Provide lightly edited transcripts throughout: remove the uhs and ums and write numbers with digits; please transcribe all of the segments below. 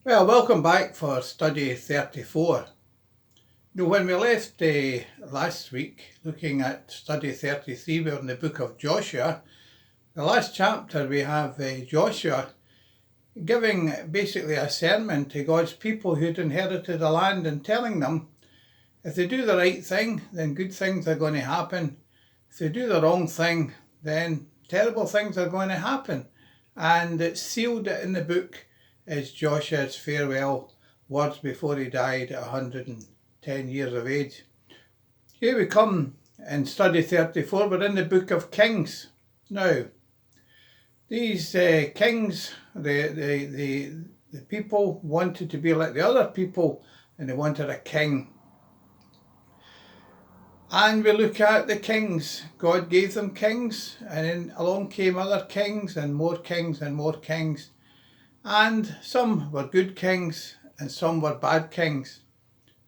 Well, welcome back for study 34. When we left last week looking at study 33, we're in the book of Joshua. The last chapter we have Joshua giving basically a sermon to God's people who'd inherited the land and telling them if they do the right thing, then good things are going to happen. If they do the wrong thing, then terrible things are going to happen. And it's sealed in the book as Joshua's farewell words before he died at 110 years of age. Here we come in study 34, we're in the book of Kings. Now, these kings, the people wanted to be like the other people, and they wanted a king. And we look at the kings. God gave them kings, and then along came other kings and more kings and more kings. And some were good kings and some were bad kings.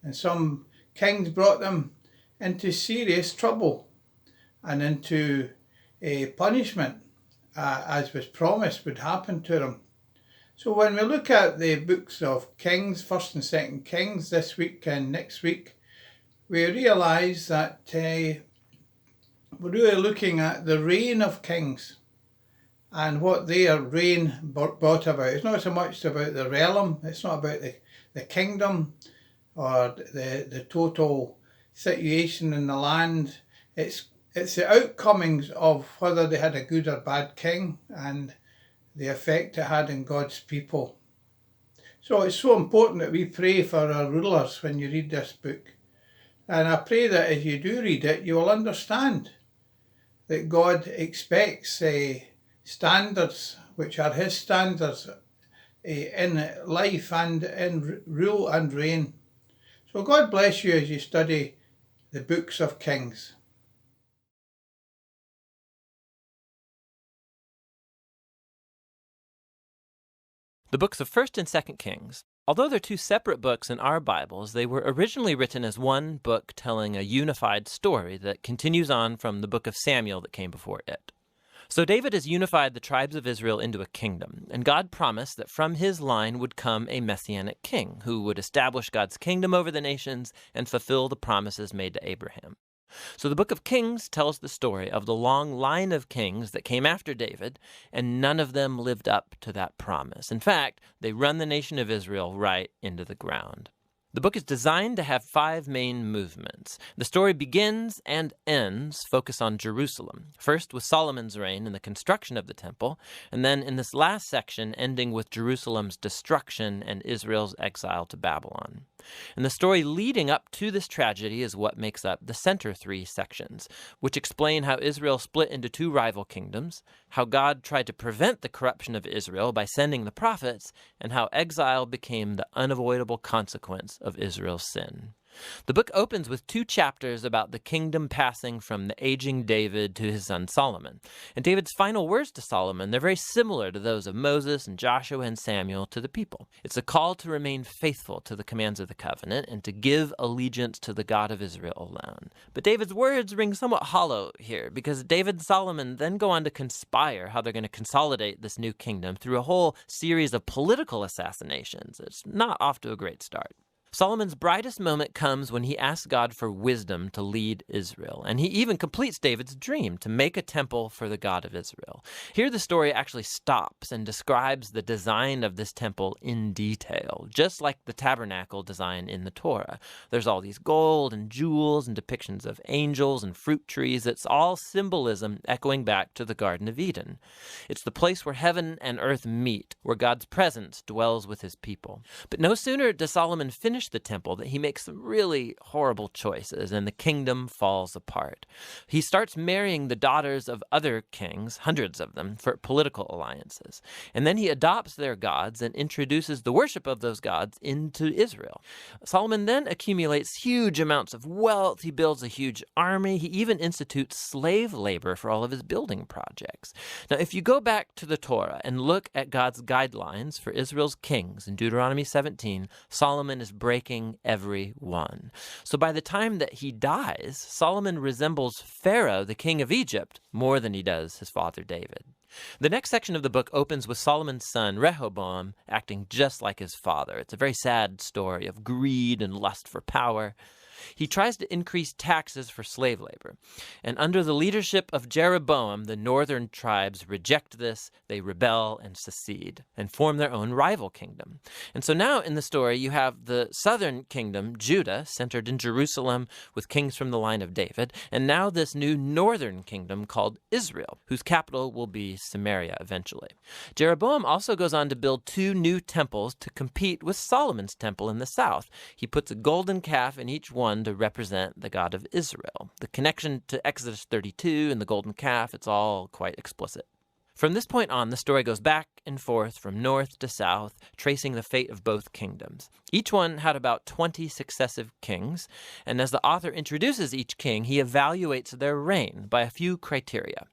And some kings brought them into serious trouble and into a punishment as was promised would happen to them. So when we look at the books of Kings, 1st and 2nd Kings, this week and next week, we realise that we're really looking at the reign of kings and what their reign brought about. It's not so much about the realm, it's not about the kingdom or the total situation in the land. It's the outcomings of whether they had a good or bad king and the effect it had on God's people. So it's so important that we pray for our rulers when you read this book. And I pray that as you do read it, you will understand that God expects standards which are his standards in life and in rule and reign. So God bless you as you study the books of Kings. The books of 1st and 2nd Kings. Although they're two separate books in our Bibles, they were originally written as one book telling a unified story that continues on from the book of Samuel that came before it. So David has unified the tribes of Israel into a kingdom, and God promised that from his line would come a messianic king who would establish God's kingdom over the nations and fulfill the promises made to Abraham. So the book of Kings tells the story of the long line of kings that came after David, and none of them lived up to that promise. In fact, they run the nation of Israel right into the ground. The book is designed to have 5 main movements. The story begins and ends focus on Jerusalem, first with Solomon's reign and the construction of the temple, and then in this last section ending with Jerusalem's destruction and Israel's exile to Babylon. And the story leading up to this tragedy is what makes up the center 3 sections, which explain how Israel split into 2 rival kingdoms, how God tried to prevent the corruption of Israel by sending the prophets, and how exile became the unavoidable consequence of Israel's sin. The book opens with 2 chapters about the kingdom passing from the aging David to his son Solomon. And David's final words to Solomon, they're very similar to those of Moses and Joshua and Samuel to the people. It's a call to remain faithful to the commands of the covenant and to give allegiance to the God of Israel alone. But David's words ring somewhat hollow here because David and Solomon then go on to conspire how they're going to consolidate this new kingdom through a whole series of political assassinations. It's not off to a great start. Solomon's brightest moment comes when he asks God for wisdom to lead Israel, and he even completes David's dream to make a temple for the God of Israel. Here the story actually stops and describes the design of this temple in detail, just like the tabernacle design in the Torah. There's all these gold and jewels and depictions of angels and fruit trees. It's all symbolism echoing back to the Garden of Eden. It's the place where heaven and earth meet, where God's presence dwells with his people. But no sooner does Solomon finish the temple that he makes some really horrible choices and the kingdom falls apart. He starts marrying the daughters of other kings, hundreds of them, for political alliances. And then he adopts their gods and introduces the worship of those gods into Israel. Solomon then accumulates huge amounts of wealth. He builds a huge army. He even institutes slave labor for all of his building projects. Now, if you go back to the Torah and look at God's guidelines for Israel's kings in Deuteronomy 17, Solomon is breaking every one. So by the time that he dies, Solomon resembles Pharaoh, the king of Egypt, more than he does his father David. The next section of the book opens with Solomon's son, Rehoboam, acting just like his father. It's a very sad story of greed and lust for power. He tries to increase taxes for slave labor. And under the leadership of Jeroboam, the northern tribes reject this, they rebel and secede, and form their own rival kingdom. And so now in the story, you have the southern kingdom, Judah, centered in Jerusalem with kings from the line of David, and now this new northern kingdom called Israel, whose capital will be Samaria eventually. Jeroboam also goes on to build 2 new temples to compete with Solomon's temple in the south. He puts a golden calf in each one to represent the God of Israel. The connection to Exodus 32 and the golden calf, it's all quite explicit. From this point on, the story goes back and forth from north to south, tracing the fate of both kingdoms. Each one had about 20 successive kings, and as the author introduces each king, he evaluates their reign by a few criteria.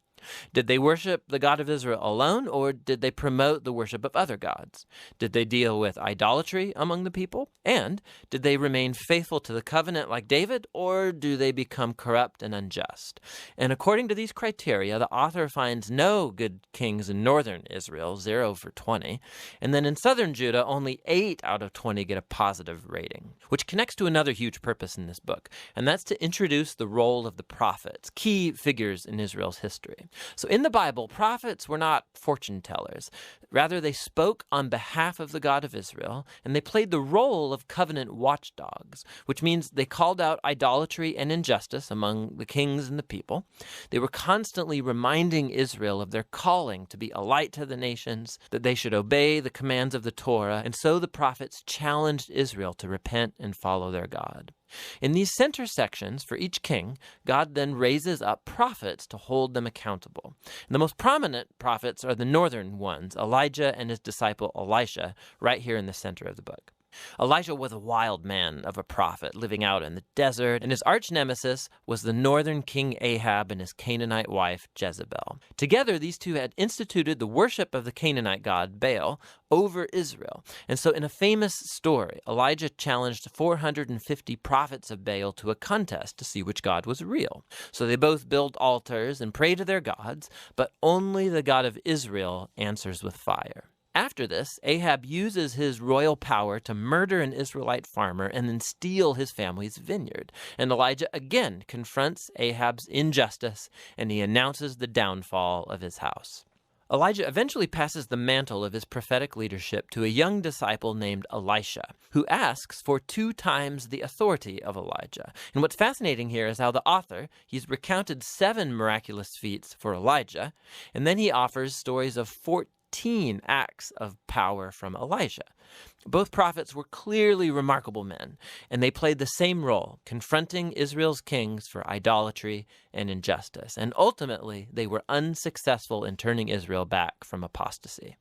Did they worship the God of Israel alone, or did they promote the worship of other gods? Did they deal with idolatry among the people? And did they remain faithful to the covenant like David, or do they become corrupt and unjust? And according to these criteria, the author finds no good kings in northern Israel, 0 for 20. And then in southern Judah, only 8 out of 20 get a positive rating, which connects to another huge purpose in this book, and that's to introduce the role of the prophets, key figures in Israel's history. So in the Bible, prophets were not fortune tellers. Rather, they spoke on behalf of the God of Israel, and they played the role of covenant watchdogs, which means they called out idolatry and injustice among the kings and the people. They were constantly reminding Israel of their calling to be a light to the nations, that they should obey the commands of the Torah, and so the prophets challenged Israel to repent and follow their God. In these center sections for each king, God then raises up prophets to hold them accountable. And the most prominent prophets are the northern ones, Elijah and his disciple Elisha, right here in the center of the book. Elijah was a wild man of a prophet living out in the desert, and his arch nemesis was the northern king Ahab and his Canaanite wife Jezebel. Together, these two had instituted the worship of the Canaanite god Baal over Israel. And so in a famous story, Elijah challenged 450 prophets of Baal to a contest to see which god was real. So they both build altars and pray to their gods, but only the God of Israel answers with fire. After this, Ahab uses his royal power to murder an Israelite farmer and then steal his family's vineyard. And Elijah again confronts Ahab's injustice, and he announces the downfall of his house. Elijah eventually passes the mantle of his prophetic leadership to a young disciple named Elisha, who asks for 2 times the authority of Elijah. And what's fascinating here is how the author, he's recounted 7 miraculous feats for Elijah, and then he offers stories of 14 acts of power from Elijah. Both prophets were clearly remarkable men, and they played the same role, confronting Israel's kings for idolatry and injustice. And ultimately, they were unsuccessful in turning Israel back from apostasy.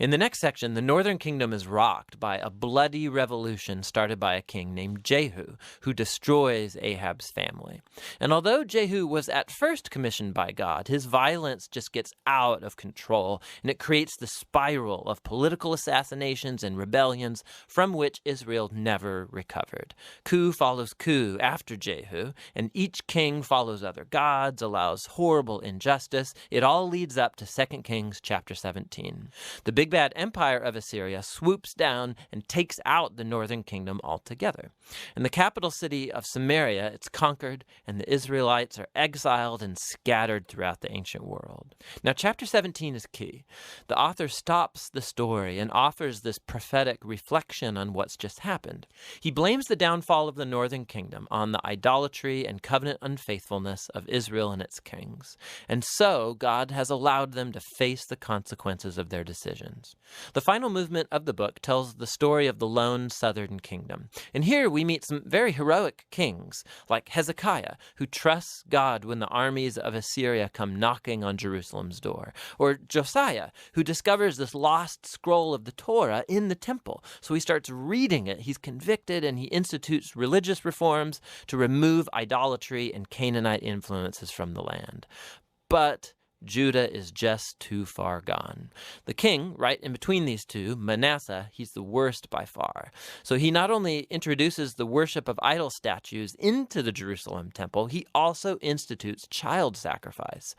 In the next section, the northern kingdom is rocked by a bloody revolution started by a king named Jehu, who destroys Ahab's family. And although Jehu was at first commissioned by God, his violence just gets out of control, and it creates the spiral of political assassinations and rebellions from which Israel never recovered. Coup follows coup after Jehu, and each king follows other gods, allows horrible injustice. It all leads up to 2 Kings chapter 17. The big bad empire of Assyria swoops down and takes out the northern kingdom altogether. In the capital city of Samaria, it's conquered, and the Israelites are exiled and scattered throughout the ancient world. Now, chapter 17 is key. The author stops the story and offers this prophetic reflection on what's just happened. He blames the downfall of the northern kingdom on the idolatry and covenant unfaithfulness of Israel and its kings. And so, God has allowed them to face the consequences of their decisions. The final movement of the book tells the story of the lone southern kingdom. And here we meet some very heroic kings, like Hezekiah, who trusts God when the armies of Assyria come knocking on Jerusalem's door, or Josiah, who discovers this lost scroll of the Torah in the temple. So he starts reading it, he's convicted, and he institutes religious reforms to remove idolatry and Canaanite influences from the land. But Judah is just too far gone. The king, right in between these two, Manasseh, he's the worst by far. So he not only introduces the worship of idol statues into the Jerusalem temple, he also institutes child sacrifice.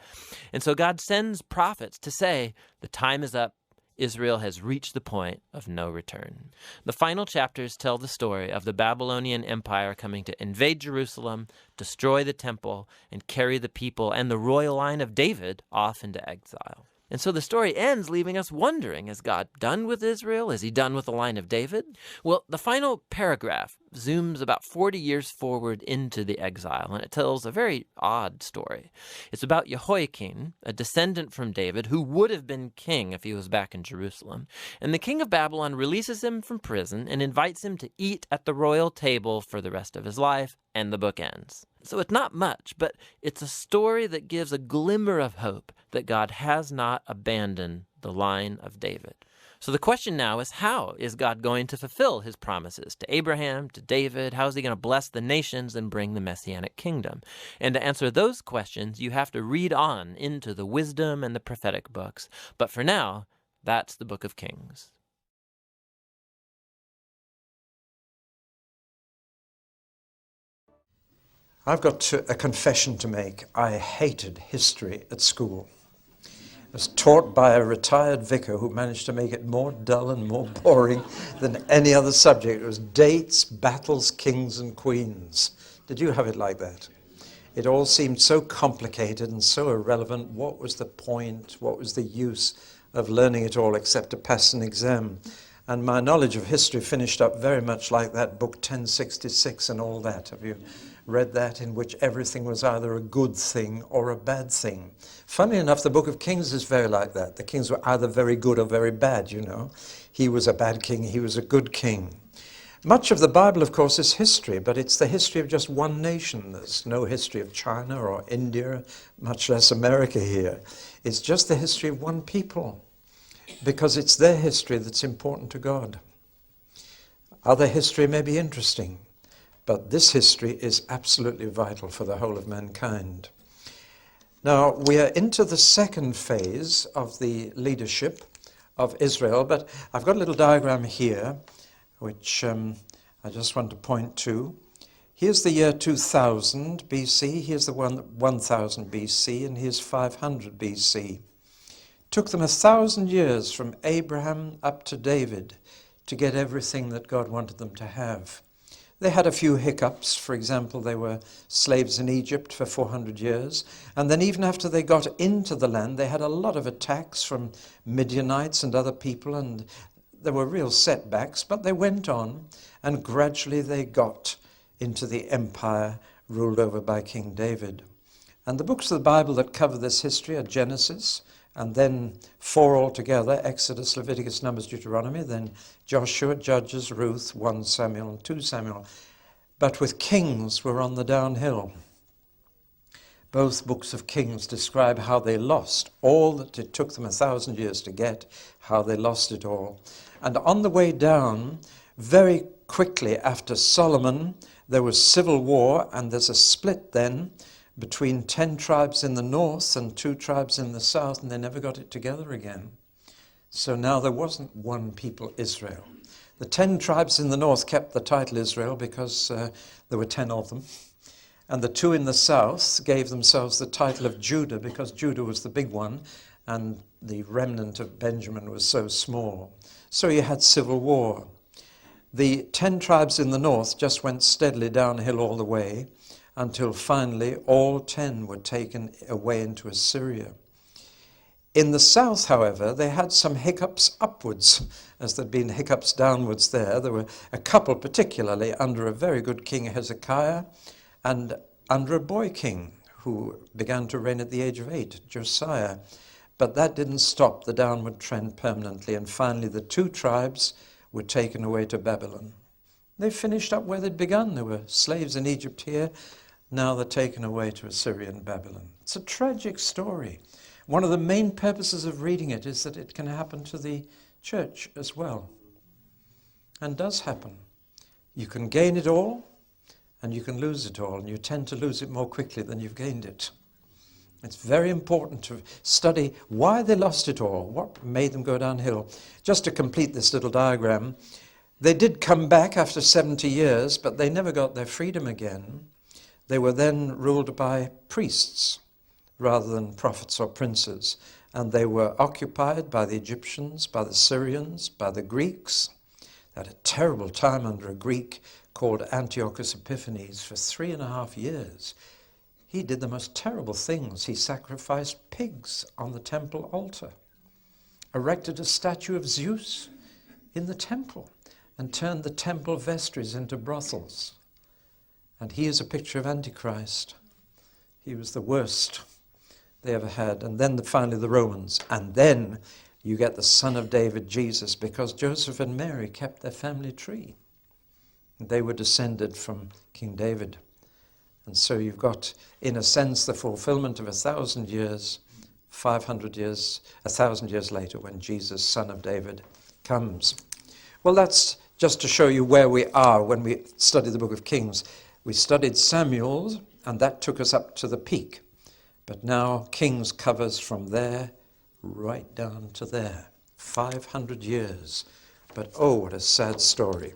And so God sends prophets to say, the time is up. Israel has reached the point of no return. The final chapters tell the story of the Babylonian Empire coming to invade Jerusalem, destroy the temple, and carry the people and the royal line of David off into exile. And so the story ends leaving us wondering, is God done with Israel? Is he done with the line of David? Well, the final paragraph zooms about 40 years forward into the exile, and it tells a very odd story. It's about Jehoiakim, a descendant from David, who would have been king if he was back in Jerusalem. And the king of Babylon releases him from prison and invites him to eat at the royal table for the rest of his life, and the book ends. So it's not much, but it's a story that gives a glimmer of hope that God has not abandoned the line of David. So the question now is, how is God going to fulfill his promises to Abraham, to David? How is he going to bless the nations and bring the Messianic kingdom? And to answer those questions, you have to read on into the wisdom and the prophetic books. But for now, that's the book of Kings. I've got a confession to make. I hated history at school. I was taught by a retired vicar who managed to make it more dull and more boring than any other subject. It was dates, battles, kings and queens. Did you have it like that? It all seemed so complicated and so irrelevant. What was the point? What was the use of learning it all except to pass an exam? And my knowledge of history finished up very much like that book 1066 and all that. Have you read that, in which everything was either a good thing or a bad thing? Funny enough, the book of Kings is very like that. The kings were either very good or very bad, you know. He was a bad king, he was a good king. Much of the Bible, of course, is history, but it's the history of just one nation. There's no history of China or India, much less America here. It's just the history of one people, because it's their history that's important to God. Other history may be interesting, but this history is absolutely vital for the whole of mankind. Now, we are into the second phase of the leadership of Israel, but I've got a little diagram here, which I just want to point to. Here's the year 2000 BC, here's the 1000 BC, and here's 500 BC. Took them 1,000 years from Abraham up to David to get everything that God wanted them to have. They had a few hiccups. For example, they were slaves in Egypt for 400 years. And then even after they got into the land, they had a lot of attacks from Midianites and other people, and there were real setbacks, but they went on, and gradually they got into the empire ruled over by King David. And the books of the Bible that cover this history are Genesis, and then 4 altogether: Exodus, Leviticus, Numbers, Deuteronomy, then Joshua, Judges, Ruth, 1 Samuel, and 2 Samuel. But with Kings, we're on the downhill. Both books of Kings describe how they lost all that it took them 1,000 years to get, how they lost it all. And on the way down, very quickly after Solomon, there was civil war, and there's a split then between 10 tribes in the north and 2 tribes in the south, and they never got it together again. So now there wasn't one people, Israel. The 10 tribes in the north kept the title Israel because there were 10 of them. And the 2 in the south gave themselves the title of Judah because Judah was the big one and the remnant of Benjamin was so small. So you had civil war. The 10 tribes in the north just went steadily downhill all the way, until finally all 10 were taken away into Assyria. In the south, however, they had some hiccups upwards, as there'd been hiccups downwards there. There were a couple particularly under a very good king Hezekiah and under a boy king who began to reign at the age of 8, Josiah. But that didn't stop the downward trend permanently, and finally the 2 tribes were taken away to Babylon. They finished up where they'd begun. There were slaves in Egypt here. Now they're taken away to Assyria and Babylon. It's a tragic story. One of the main purposes of reading it is that it can happen to the church as well. And does happen. You can gain it all, and you can lose it all, and you tend to lose it more quickly than you've gained it. It's very important to study why they lost it all, what made them go downhill. Just to complete this little diagram, they did come back after 70 years, but they never got their freedom again. They were then ruled by priests rather than prophets or princes, and they were occupied by the Egyptians, by the Syrians, by the Greeks. They had a terrible time under a Greek called Antiochus Epiphanes for 3.5 years. He did the most terrible things. He sacrificed pigs on the temple altar, erected a statue of Zeus in the temple, and turned the temple vestries into brothels. And he is a picture of Antichrist. He was the worst they ever had. And then finally the Romans. And then you get the son of David, Jesus, because Joseph and Mary kept their family tree. They were descended from King David. And so you've got, in a sense, the fulfillment of 1,000 years, 500 years, 1,000 years later when Jesus, son of David, comes. Well, that's just to show you where we are when we study the book of Kings. We studied Samuel, and that took us up to the peak. But now Kings covers from there right down to there. 500 years. But oh, what a sad story.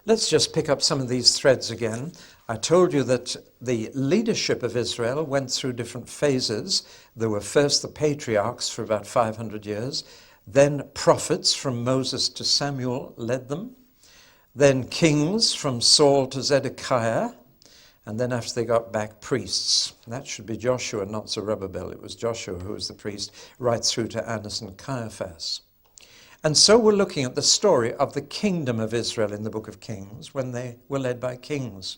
Let's just pick up some of these threads again. I told you that the leadership of Israel went through different phases. There were first the patriarchs for about 500 years. Then prophets from Moses to Samuel led them. Then kings from Saul to Zedekiah. And then after they got back, priests. That should be Joshua, not Zerubbabel. It was Joshua who was the priest, right through to Annas and Caiaphas. And so we're looking at the story of the kingdom of Israel in the book of Kings when they were led by kings.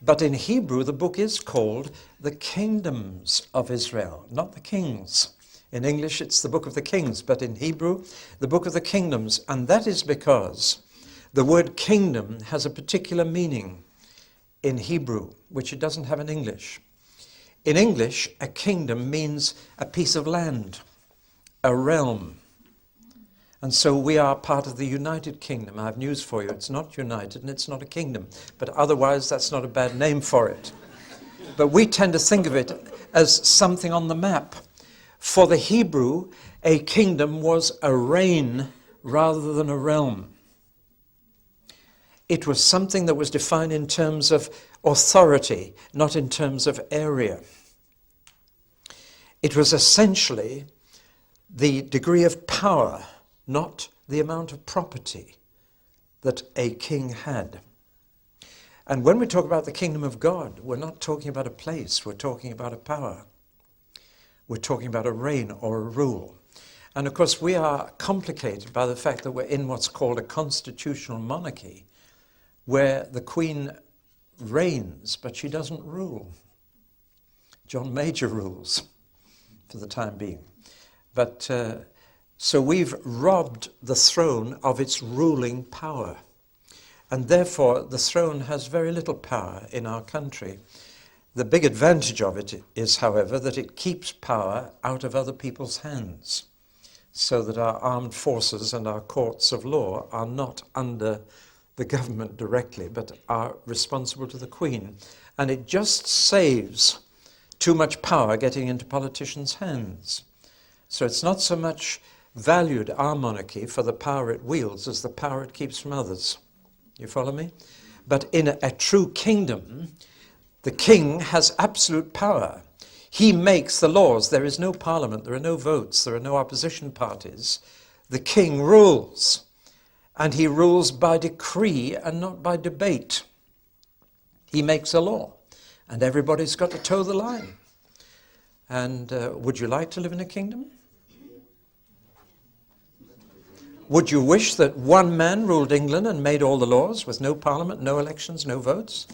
But in Hebrew, the book is called the Kingdoms of Israel, not the Kings. In English, it's the book of the Kings, but in Hebrew, the book of the Kingdoms. And that is because the word kingdom has a particular meaning in Hebrew, which it doesn't have in English. In English, a kingdom means a piece of land, a realm. And so we are part of the United Kingdom. I have news for you. It's not united and it's not a kingdom. But otherwise, that's not a bad name for it. But we tend to think of it as something on the map. For the Hebrew, a kingdom was a reign rather than a realm. It was something that was defined in terms of authority, not in terms of area. It was essentially the degree of power, not the amount of property that a king had. And when we talk about the kingdom of God, we're not talking about a place, we're talking about a power. We're talking about a reign or a rule. And of course we are complicated by the fact that we're in what's called a constitutional monarchy, where the Queen reigns, but she doesn't rule. John Major rules for the time being. But so we've robbed the throne of its ruling power. And therefore, the throne has very little power in our country. The big advantage of it is, however, that it keeps power out of other people's hands, so that our armed forces and our courts of law are not under the government directly, but are responsible to the Queen. And it just saves too much power getting into politicians' hands. So it's not so much valued, our monarchy, for the power it wields as the power it keeps from others. You follow me? But in a true kingdom, the king has absolute power. He makes the laws. There is no parliament, there are no votes, there are no opposition parties. The king rules. And he rules by decree and not by debate. He makes a law, and everybody's got to toe the line. And would you like to live in a kingdom? Would you wish that one man ruled England and made all the laws with no parliament, no elections, no votes?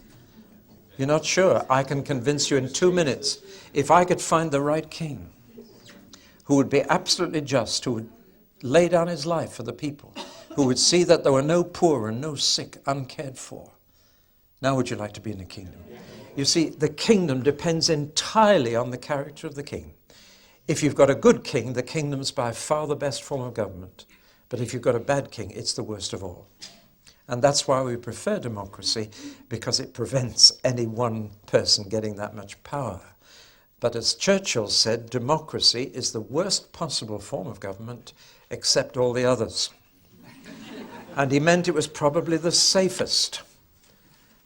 You're not sure? I can convince you in 2 minutes. If I could find the right king who would be absolutely just, who would lay down his life for the people, who would see that there were no poor and no sick uncared for. Now would you like to be in the kingdom? You see, the kingdom depends entirely on the character of the king. If you've got a good king, the kingdom's by far the best form of government. But if you've got a bad king, it's the worst of all. And that's why we prefer democracy, because it prevents any one person getting that much power. But as Churchill said, democracy is the worst possible form of government except all the others. And he meant it was probably the safest.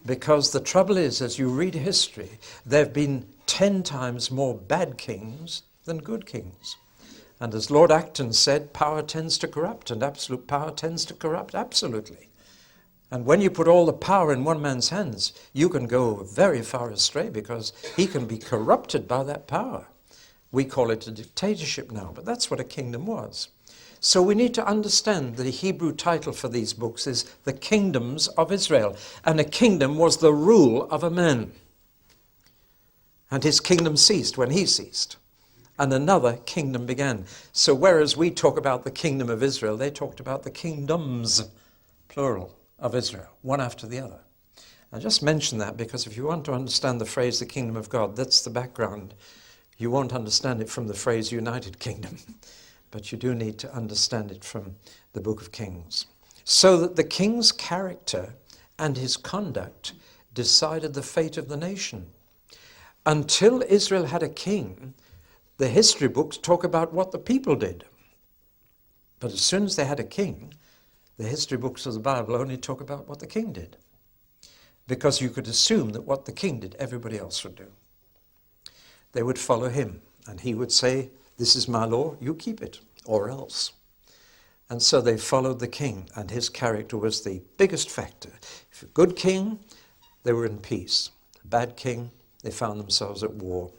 Because the trouble is, as you read history, there have been 10 times more bad kings than good kings. And as Lord Acton said, power tends to corrupt, and absolute power tends to corrupt absolutely. And when you put all the power in one man's hands, you can go very far astray because he can be corrupted by that power. We call it a dictatorship now, but that's what a kingdom was. So we need to understand the Hebrew title for these books is The Kingdoms of Israel. And a kingdom was the rule of a man. And his kingdom ceased when he ceased. And another kingdom began. So whereas we talk about the kingdom of Israel, they talked about the kingdoms, plural, of Israel, one after the other. I just mention that because if you want to understand the phrase the kingdom of God, that's the background. You won't understand it from the phrase United Kingdom. But you do need to understand it from the book of Kings. So that the king's character and his conduct decided the fate of the nation. Until Israel had a king, the history books talk about what the people did. But as soon as they had a king, the history books of the Bible only talk about what the king did. Because you could assume that what the king did, everybody else would do. They would follow him, and he would say, "This is my law, you keep it, or else." And so they followed the king, and his character was the biggest factor. If a good king, they were in peace. A bad king, they found themselves at war.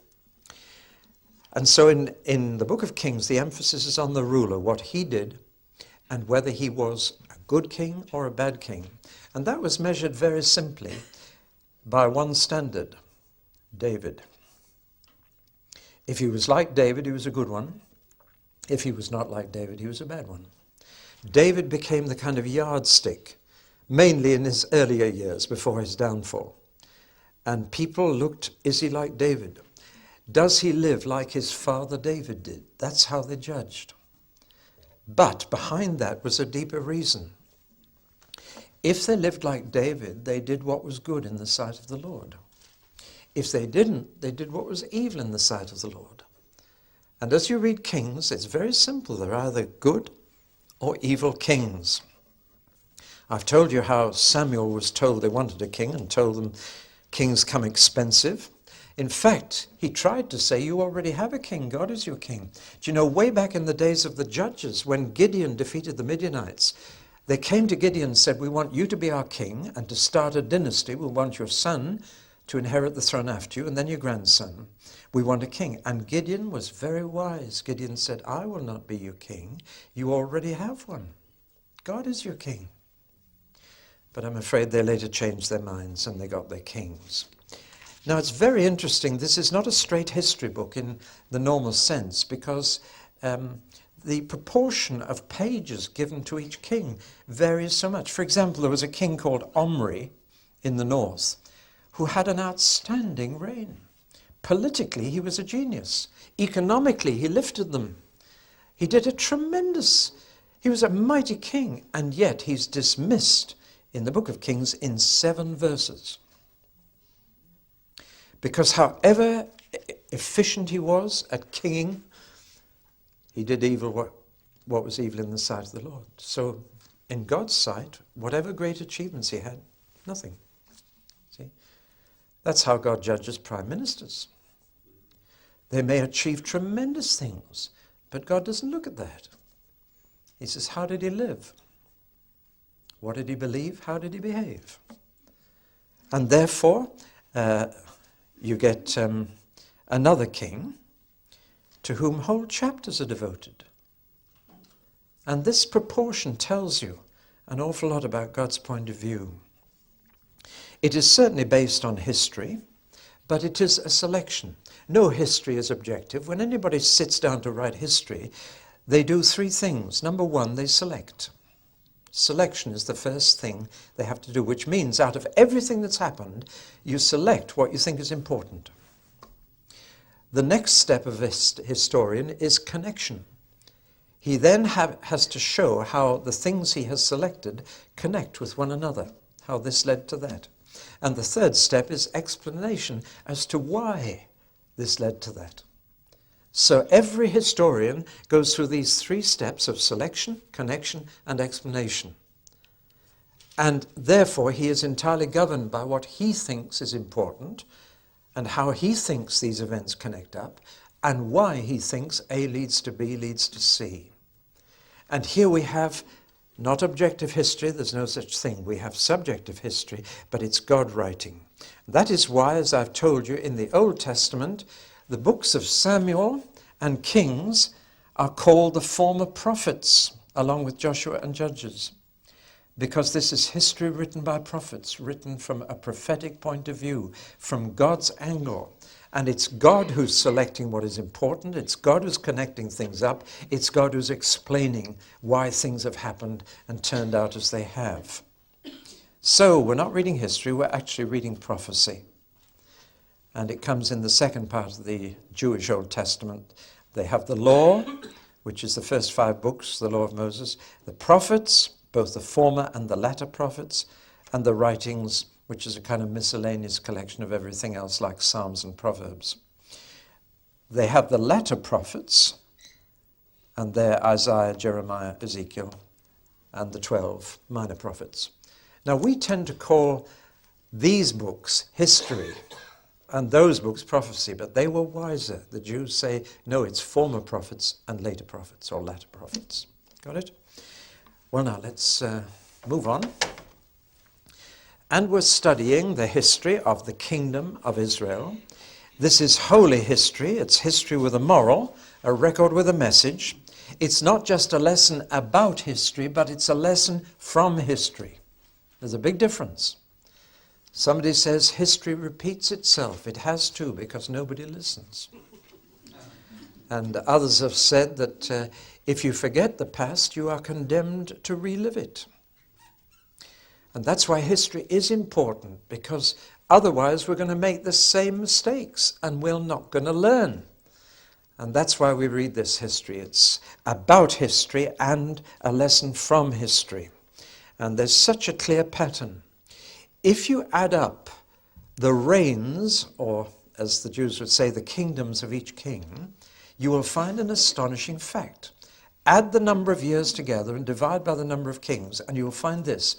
And so in the book of Kings, the emphasis is on the ruler, what he did, and whether he was a good king or a bad king. And that was measured very simply by one standard, David. If he was like David, he was a good one. If he was not like David, he was a bad one. David became the kind of yardstick, mainly in his earlier years before his downfall. And people looked, is he like David? Does he live like his father David did? That's how they judged. But behind that was a deeper reason. If they lived like David, they did what was good in the sight of the Lord. If they didn't, they did what was evil in the sight of the Lord. And as you read Kings, it's very simple. They're either good or evil kings. I've told you how Samuel was told they wanted a king and told them kings come expensive. In fact, he tried to say, you already have a king. God is your king. Do you know, way back in the days of the judges, when Gideon defeated the Midianites, they came to Gideon and said, we want you to be our king and to start a dynasty. We want your son to inherit the throne after you, and then your grandson. We want a king. And Gideon was very wise. Gideon said, I will not be your king. You already have one. God is your king. But I'm afraid they later changed their minds and they got their kings. Now it's very interesting. This is not a straight history book in the normal sense because the proportion of pages given to each king varies so much. For example, there was a king called Omri in the north who had an outstanding reign. Politically, he was a genius. Economically, he lifted them. He did he was a mighty king, and yet he's dismissed in the book of Kings in 7 verses. Because however efficient he was at kinging, he did evil what was evil in the sight of the Lord. So in God's sight, whatever great achievements he had, nothing. See? That's how God judges prime ministers. They may achieve tremendous things, but God doesn't look at that. He says, how did he live? What did he believe? How did he behave? And therefore, you get another king to whom whole chapters are devoted. And this proportion tells you an awful lot about God's point of view. It is certainly based on history, but it is a selection. No history is objective. When anybody sits down to write history, they do 3 things. Number 1, they select. Selection is the first thing they have to do, which means out of everything that's happened, you select what you think is important. The next step of this historian is connection. He then has to show how the things he has selected connect with one another, how this led to that. And the third step is explanation as to why this led to that. So every historian goes through these 3 steps of selection, connection, and explanation. And therefore he is entirely governed by what he thinks is important and how he thinks these events connect up and why he thinks A leads to B leads to C. And here we have not objective history, there's no such thing. We have subjective history, but it's God writing. That is why, as I've told you, in the Old Testament, the books of Samuel and Kings are called the former prophets, along with Joshua and Judges, because this is history written by prophets, written from a prophetic point of view, from God's angle. And it's God who's selecting what is important, it's God who's connecting things up, it's God who's explaining why things have happened and turned out as they have. So we're not reading history, we're actually reading prophecy. And it comes in the second part of the Jewish Old Testament. They have the law, which is the first 5 books, the law of Moses, the prophets, both the former and the latter prophets, and the writings, which is a kind of miscellaneous collection of everything else like Psalms and Proverbs. They have the latter prophets, and they're Isaiah, Jeremiah, Ezekiel, and the 12 minor prophets. Now we tend to call these books history, and those books prophecy, but they were wiser. The Jews say, no, it's former prophets and later prophets, or latter prophets. Got it? Well, now let's move on. And we're studying the history of the kingdom of Israel. This is holy history. It's history with a moral, a record with a message. It's not just a lesson about history, but it's a lesson from history. There's a big difference. Somebody says history repeats itself. It has to, because nobody listens. And others have said that if you forget the past, you are condemned to relive it. And that's why history is important, because otherwise we're going to make the same mistakes and we're not going to learn. And that's why we read this history. It's about history and a lesson from history. And there's such a clear pattern. If you add up the reigns, or as the Jews would say, the kingdoms of each king, you will find an astonishing fact. Add the number of years together and divide by the number of kings, and you will find this,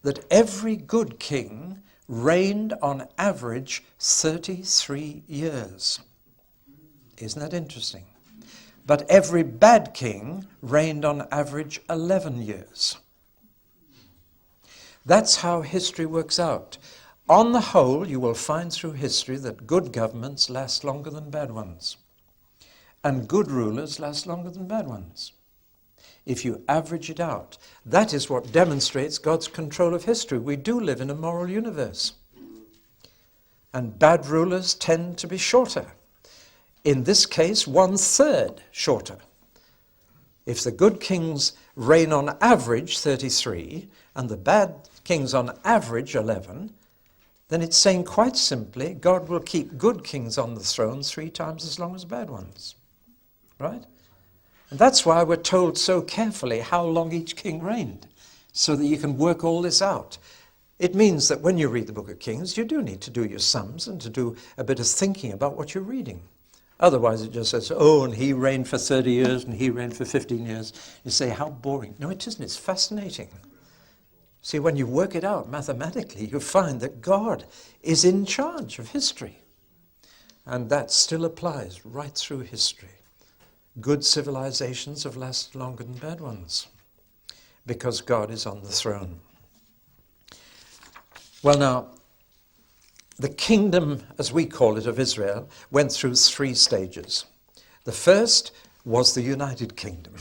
that every good king reigned on average 33 years. Isn't that interesting? But every bad king reigned on average 11 years. That's how history works out. On the whole, you will find through history that good governments last longer than bad ones. And good rulers last longer than bad ones. If you average it out, that is what demonstrates God's control of history. We do live in a moral universe. And bad rulers tend to be shorter. In this case, 1/3 shorter. If the good kings reign on average 33 and the bad kings on average 11, then it's saying quite simply, God will keep good kings on the throne 3 times as long as bad ones. Right? And that's why we're told so carefully how long each king reigned, so that you can work all this out. It means that when you read the book of Kings, you do need to do your sums and to do a bit of thinking about what you're reading. Otherwise it just says, oh, and he reigned for 30 years and he reigned for 15 years. You say, how boring. No, it isn't. It's fascinating. See, when you work it out mathematically, you find that God is in charge of history. And that still applies right through history. Good civilizations have lasted longer than bad ones because God is on the throne. Well, now, the kingdom, as we call it, of Israel, went through 3 stages. The first was the United Kingdom.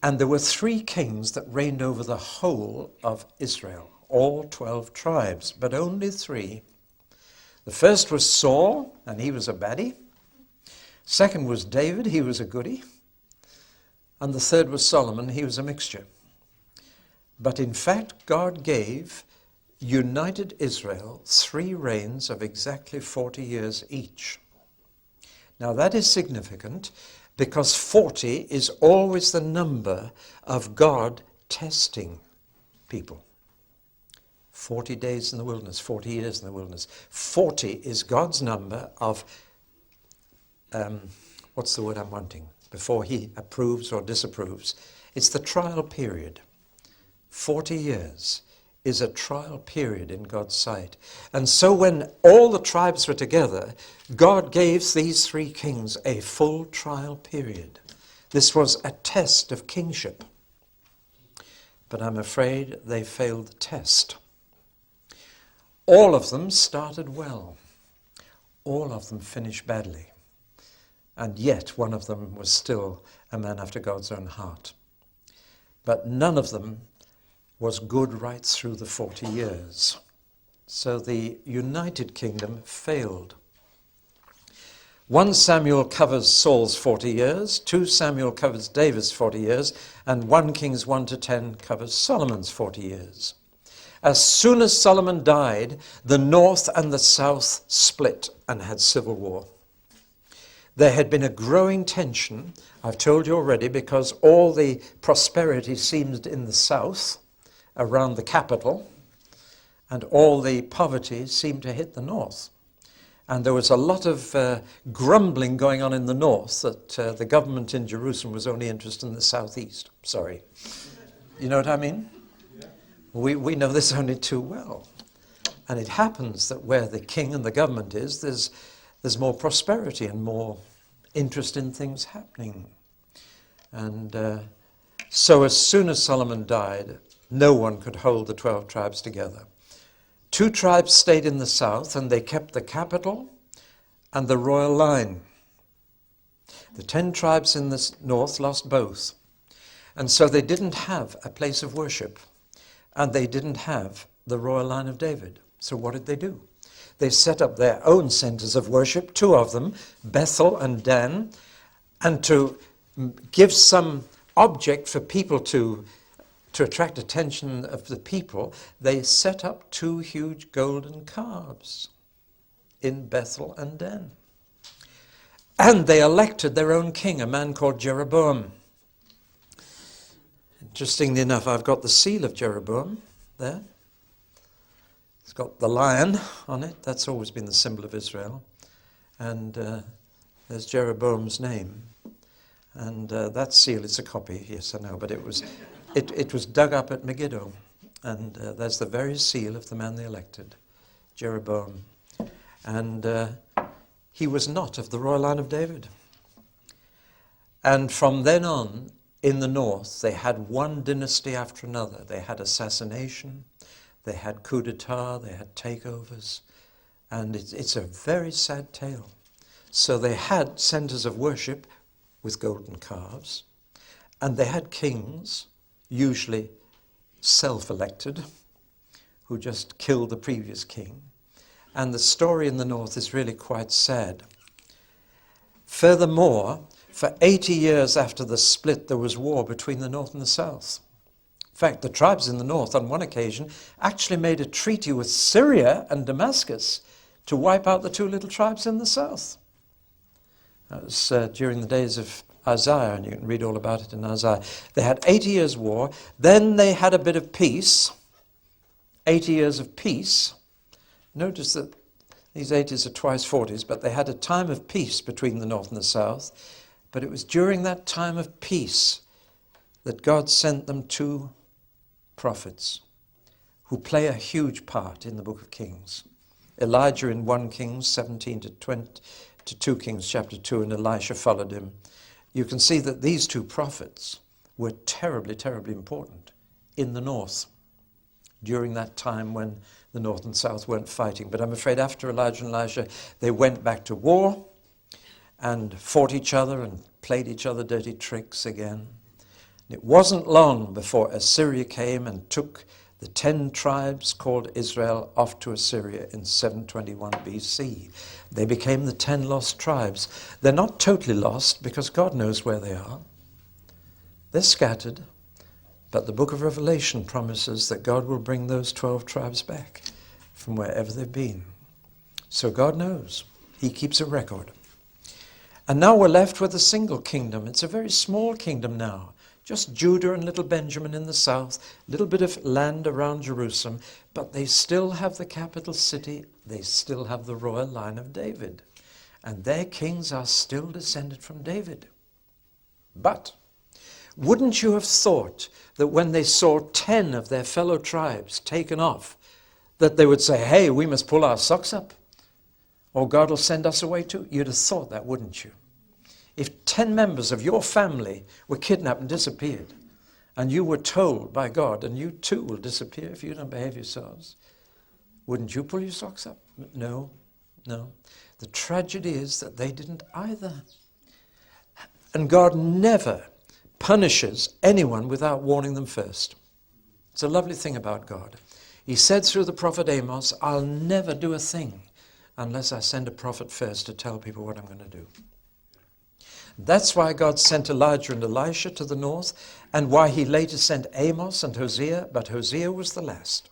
And there were 3 kings that reigned over the whole of Israel, all 12 tribes, but only 3. The first was Saul, and he was a baddie. Second was David, he was a goodie. And the third was Solomon, he was a mixture. But in fact, God gave united Israel 3 reigns of exactly 40 years each. Now that is significant because 40 is always the number of God testing people. 40 days in the wilderness, 40 years in the wilderness. 40 is God's number of, what's the word I'm wanting? Before he approves or disapproves. It's the trial period. 40 years is a trial period in God's sight. And so when all the tribes were together, God gave these three kings a full trial period. This was a test of kingship. But I'm afraid they failed the test. All of them started well. All of them finished badly. And yet one of them was still a man after God's own heart. But none of them was good right through the 40 years. So the United Kingdom failed. 1 Samuel covers Saul's 40 years, 2 Samuel covers David's 40 years, and 1 Kings 1 to 10 covers Solomon's 40 years. As soon as Solomon died, the north and the south split and had civil war. There had been a growing tension, I've told you already, because all the prosperity seemed in the south, around the capital, and all the poverty seemed to hit the north. And there was a lot of grumbling going on in the north that the government in Jerusalem was only interested in the southeast. Sorry. You know what I mean? Yeah. We know this only too well. And it happens that where the king and the government is, there's more prosperity and more interest in things happening. And so as soon as Solomon died, no one could hold the 12 tribes together. 2 tribes stayed in the south, and they kept the capital and the royal line. The 10 tribes in the north lost both. And so they didn't have a place of worship, and they didn't have the royal line of David. So what did they do? They set up their own centers of worship, 2 of them, Bethel and Dan, and to give some object for people to attract attention of the people, they set up 2 huge golden calves in Bethel and Dan. And they elected their own king, a man called Jeroboam. Interestingly enough, I've got the seal of Jeroboam there. It's got the lion on it. That's always been the symbol of Israel. And there's Jeroboam's name. And that seal, it's a copy, yes, I know, but it was dug up at Megiddo, and that's the very seal of the man they elected, Jeroboam. And he was not of the royal line of David. And from then on, in the north, they had one dynasty after another. They had assassination, they had coup d'etat, they had takeovers, and it's a very sad tale. So they had centers of worship with golden calves, and they had kings, usually self-elected, who just killed the previous king. And the story in the north is really quite sad. Furthermore, for 80 years after the split, there was war between the north and the south. In fact, the tribes in the north, on one occasion, actually made a treaty with Syria and Damascus to wipe out the 2 little tribes in the south. That was during the days of Isaiah, and you can read all about it in Isaiah. They had 80 years war, then they had a bit of peace, 80 years of peace. Notice that these 80s are twice 40s, but they had a time of peace between the north and the south. But it was during that time of peace that God sent them 2 prophets who play a huge part in the book of Kings. Elijah in 1 Kings 17 to 20, to 2 Kings chapter 2, and Elisha followed him. You can see that these 2 prophets were terribly, terribly important in the north during that time when the north and south weren't fighting. But I'm afraid after Elijah and Elisha, they went back to war and fought each other and played each other dirty tricks again. It wasn't long before Assyria came and took the 10 tribes called Israel off to Assyria in 721 BC. They became the 10 lost tribes. They're not totally lost because God knows where they are. They're scattered, but the book of Revelation promises that God will bring those 12 tribes back from wherever they've been. So God knows. He keeps a record. And now we're left with a single kingdom. It's a very small kingdom now. Just Judah and little Benjamin in the south, a little bit of land around Jerusalem, but they still have the capital city, they still have the royal line of David. And their kings are still descended from David. But wouldn't you have thought that when they saw 10 of their fellow tribes taken off, that they would say, hey, we must pull our socks up, or God will send us away too? You'd have thought that, wouldn't you? If 10 members of your family were kidnapped and disappeared, and you were told by God, and you too will disappear if you don't behave yourselves, wouldn't you pull your socks up? No, no. The tragedy is that they didn't either. And God never punishes anyone without warning them first. It's a lovely thing about God. He said through the prophet Amos, I'll never do a thing unless I send a prophet first to tell people what I'm going to do. That's why God sent Elijah and Elisha to the north, and why he later sent Amos and Hosea, but Hosea was the last.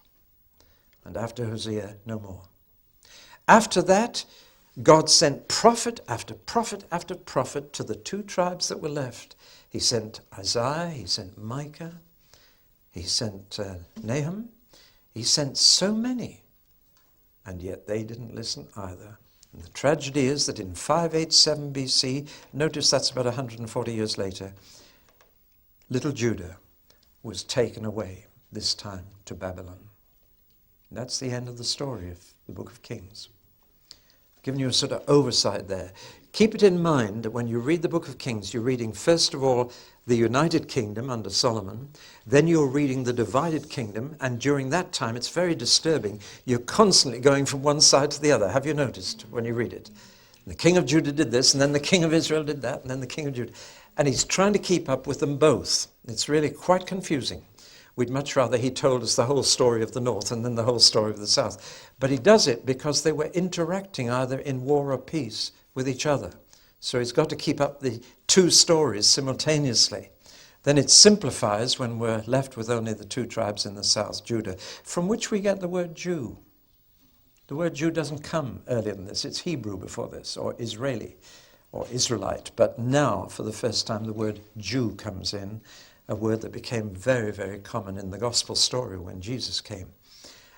And after Hosea, no more. After that, God sent prophet after prophet after prophet to the 2 tribes that were left. He sent Isaiah, he sent Micah, he sent Nahum, he sent so many, and yet they didn't listen either. And the tragedy is that in 587 BC, notice that's about 140 years later, little Judah was taken away, this time to Babylon. And that's the end of the story of the book of Kings. I've given you a sort of oversight there. Keep it in mind that when you read the book of Kings, you're reading first of all the United Kingdom under Solomon, then you're reading the divided kingdom, and during that time it's very disturbing. You're constantly going from one side to the other. Have you noticed when you read it? The king of Judah did this, and then the king of Israel did that, and then the king of Judah. And he's trying to keep up with them both. It's really quite confusing. We'd much rather he told us the whole story of the north and then the whole story of the south. But he does it because they were interacting either in war or peace with each other. So he's got to keep up the 2 stories simultaneously. Then it simplifies when we're left with only the 2 tribes in the south, Judah, from which we get the word Jew. The word Jew doesn't come earlier than this. It's Hebrew before this, or Israeli, or Israelite. But now, for the first time, the word Jew comes in, a word that became very, very common in the gospel story when Jesus came.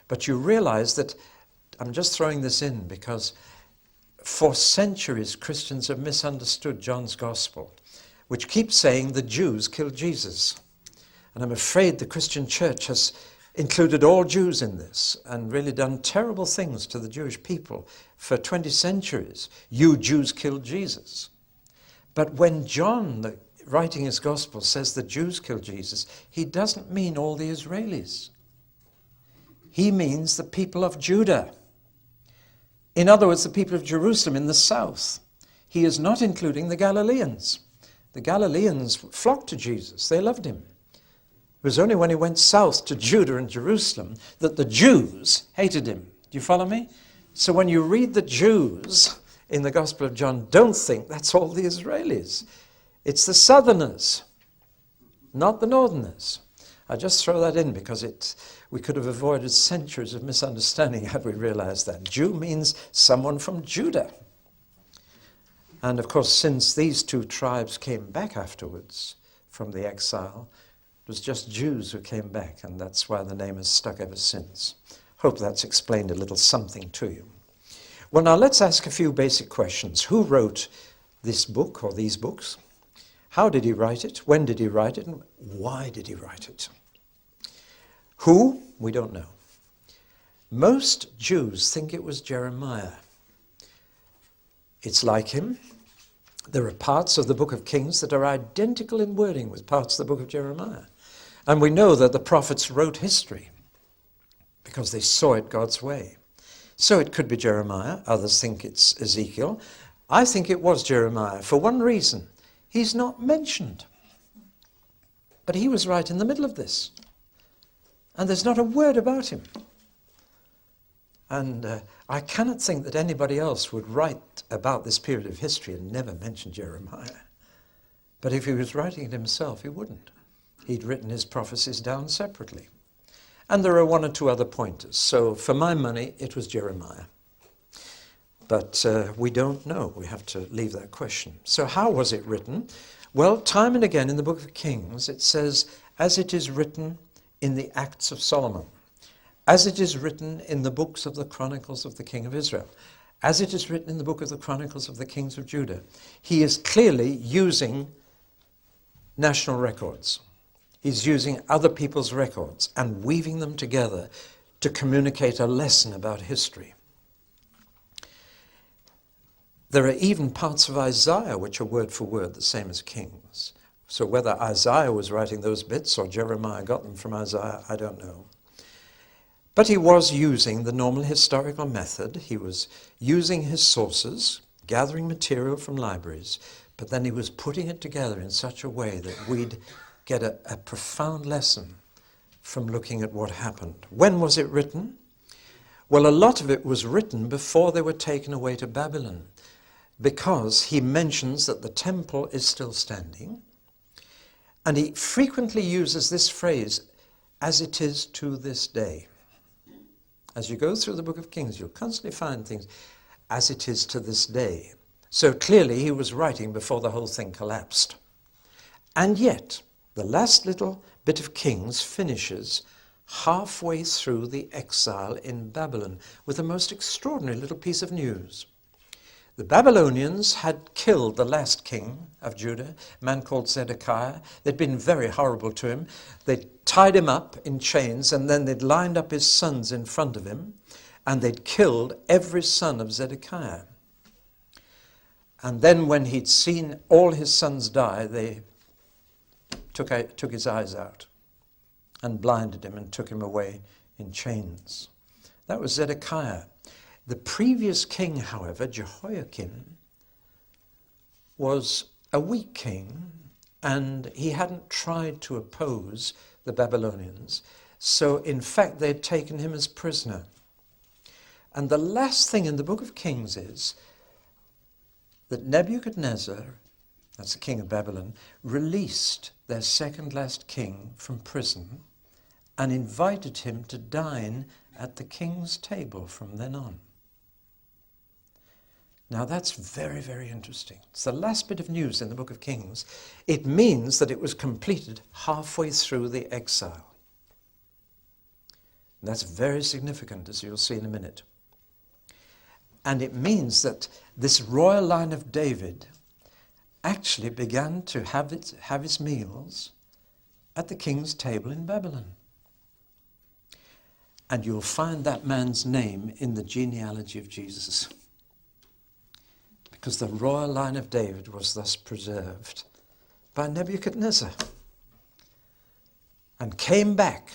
But you realize that, I'm just throwing this in because for centuries Christians have misunderstood John's gospel, which keeps saying the Jews killed Jesus. And I'm afraid the Christian church has included all Jews in this and really done terrible things to the Jewish people for 20 centuries. You Jews killed Jesus. But when John, writing his gospel, says the Jews killed Jesus, he doesn't mean all the Israelis. He means the people of Judah. In other words, the people of Jerusalem in the south. He is not including the Galileans. The Galileans flocked to Jesus. They loved him. It was only when he went south to Judah and Jerusalem that the Jews hated him. Do you follow me? So when you read the Jews in the Gospel of John, don't think that's all the Israelis. It's the southerners, not the northerners. I just throw that in because we could have avoided centuries of misunderstanding had we realized that. Jew means someone from Judah. And of course, since these 2 tribes came back afterwards from the exile, it was just Jews who came back, and that's why the name has stuck ever since. Hope that's explained a little something to you. Well, now let's ask a few basic questions. Who wrote this book or these books? How did he write it? When did he write it? And why did he write it? Who? We don't know. Most Jews think it was Jeremiah. It's like him. There are parts of the book of Kings that are identical in wording with parts of the book of Jeremiah. And we know that the prophets wrote history because they saw it God's way. So it could be Jeremiah. Others think it's Ezekiel. I think it was Jeremiah for one reason. He's not mentioned. But he was right in the middle of this. And there's not a word about him. And I cannot think that anybody else would write about this period of history and never mention Jeremiah. But if he was writing it himself, he wouldn't. He'd written his prophecies down separately. And there are 1 or 2 other pointers. So for my money, it was Jeremiah. But we don't know. We have to leave that question. So how was it written? Well, time and again in the book of Kings, it says, as it is written in the Acts of Solomon, as it is written in the books of the Chronicles of the King of Israel, as it is written in the book of the Chronicles of the Kings of Judah. He is clearly using national records. He's using other people's records and weaving them together to communicate a lesson about history. There are even parts of Isaiah which are word for word the same as Kings. So whether Isaiah was writing those bits or Jeremiah got them from Isaiah, I don't know. But he was using the normal historical method. He was using his sources, gathering material from libraries, but then he was putting it together in such a way that we'd get a profound lesson from looking at what happened. When was it written? Well, a lot of it was written before they were taken away to Babylon, because he mentions that the temple is still standing, and he frequently uses this phrase, as it is to this day. As you go through the book of Kings, you'll constantly find things, as it is to this day. So clearly he was writing before the whole thing collapsed. And yet, the last little bit of Kings finishes halfway through the exile in Babylon with a most extraordinary little piece of news. The Babylonians had killed the last king of Judah, a man called Zedekiah. They'd been very horrible to him. They'd tied him up in chains, and then they'd lined up his sons in front of him, and they'd killed every son of Zedekiah. And then when he'd seen all his sons die, they took his eyes out and blinded him and took him away in chains. That was Zedekiah. The previous king, however, Jehoiakim, was a weak king, and he hadn't tried to oppose the Babylonians. So, in fact, they had taken him as prisoner. And the last thing in the book of Kings is that Nebuchadnezzar, that's the king of Babylon, released their second last king from prison and invited him to dine at the king's table from then on. Now that's very, very interesting. It's the last bit of news in the book of Kings. It means that it was completed halfway through the exile. And that's very significant, as you'll see in a minute. And it means that this royal line of David actually began to have its meals at the king's table in Babylon. And you'll find that man's name in the genealogy of Jesus, because the royal line of David was thus preserved by Nebuchadnezzar and came back.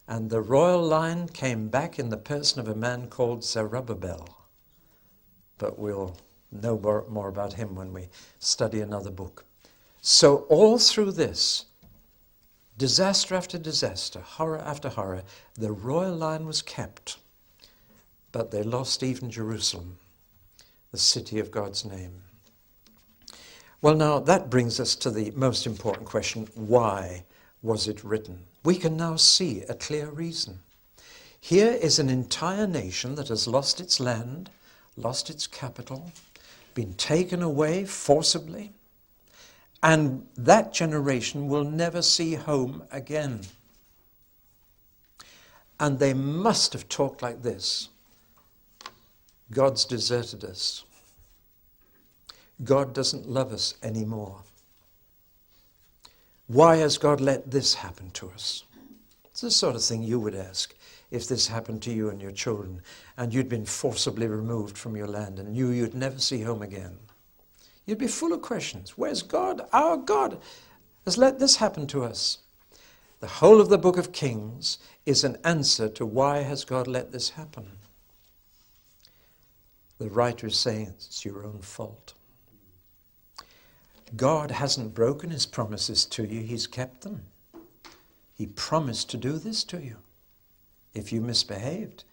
And the royal line came back in the person of a man called Zerubbabel. But we'll know more about him when we study another book. So all through this, disaster after disaster, horror after horror, the royal line was kept, but they lost even Jerusalem, the city of God's name. Well, now that brings us to the most important question: why was it written? We can now see a clear reason. Here is an entire nation that has lost its land, lost its capital, been taken away forcibly, and that generation will never see home again. And they must have talked like this: God's deserted us. God doesn't love us anymore. Why has God let this happen to us? It's the sort of thing you would ask if this happened to you and your children, and you'd been forcibly removed from your land and knew you'd never see home again. You'd be full of questions. Where's God? Our God has let this happen to us. The whole of the book of Kings is an answer to why has God let this happen. The writer is saying it's your own fault. God hasn't broken his promises to you, he's kept them. He promised to do this to you if you misbehaved.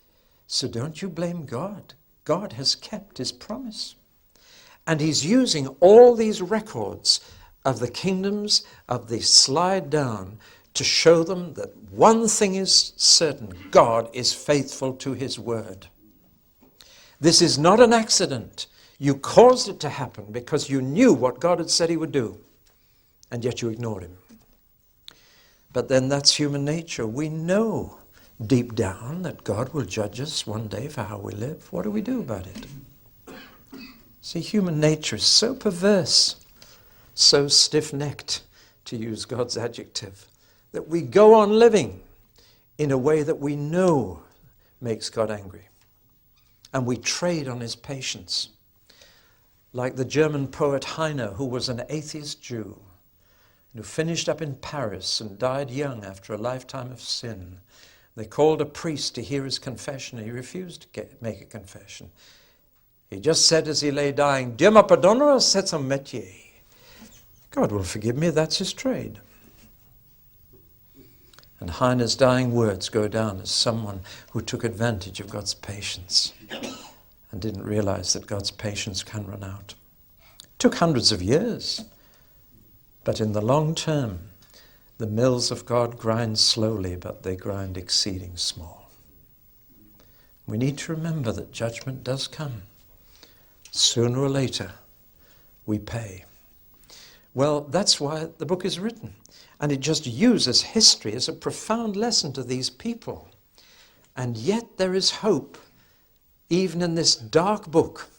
So don't you blame God. God has kept his promise. And he's using all these records of the kingdoms of the slide down to show them that one thing is certain: God is faithful to his word. This is not an accident. You caused it to happen because you knew what God had said he would do. and yet you ignored him. But then that's human nature. We know deep down that God will judge us one day for how we live. What do we do about it? See, human nature is so perverse, so stiff-necked, to use God's adjective, that we go on living in a way that we know makes God angry. And we trade on his patience. Like the German poet Heine, who was an atheist Jew, who finished up in Paris and died young after a lifetime of sin. They called a priest to hear his confession, and he refused to make a confession. He just said as he lay dying, Dieu me pardonnera, c'est son métier. God will forgive me, that's his trade. And Heine's dying words go down as someone who took advantage of God's patience and didn't realize that God's patience can run out. It took hundreds of years. But in the long term, the mills of God grind slowly, but they grind exceeding small. We need to remember that judgment does come. Sooner or later, we pay. Well, that's why the book is written. And it just uses history as a profound lesson to these people. And yet there is hope. Even in this dark book,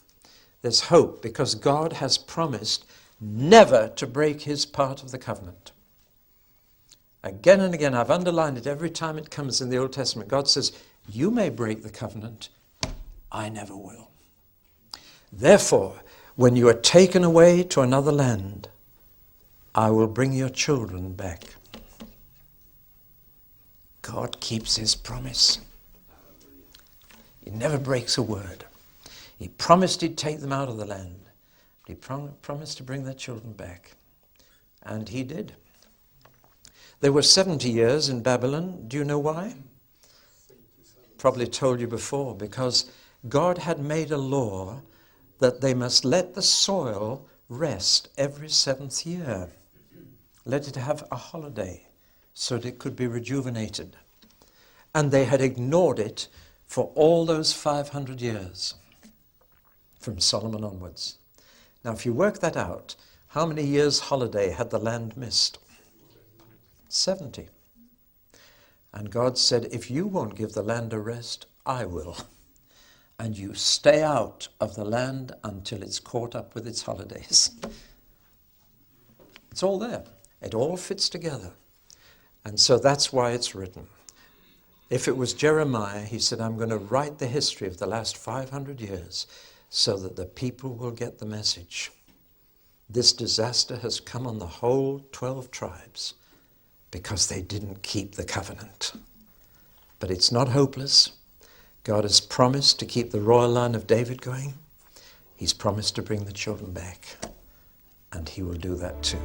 there's hope, because God has promised never to break his part of the covenant. Again and again, I've underlined it every time it comes in the Old Testament. God says, you may break the covenant, I never will. Therefore, when you are taken away to another land, I will bring your children back. God keeps his promise. He never breaks a word. He promised he'd take them out of the land. He promised to bring their children back. And he did. They were 70 years in Babylon. Do you know why? Probably told you before. Because God had made a law that they must let the soil rest every 7th year. Let it have a holiday so that it could be rejuvenated. And they had ignored it for all those 500 years, from Solomon onwards. Now, if you work that out, how many years' holiday had the land missed? 70. And God said, if you won't give the land a rest, I will. And you stay out of the land until it's caught up with its holidays. It's all there. It all fits together. And so that's why it's written. If it was Jeremiah, he said, I'm going to write the history of the last 500 years so that the people will get the message. This disaster has come on the whole 12 tribes because they didn't keep the covenant. But it's not hopeless. God has promised to keep the royal line of David going. He's promised to bring the children back. And he will do that too.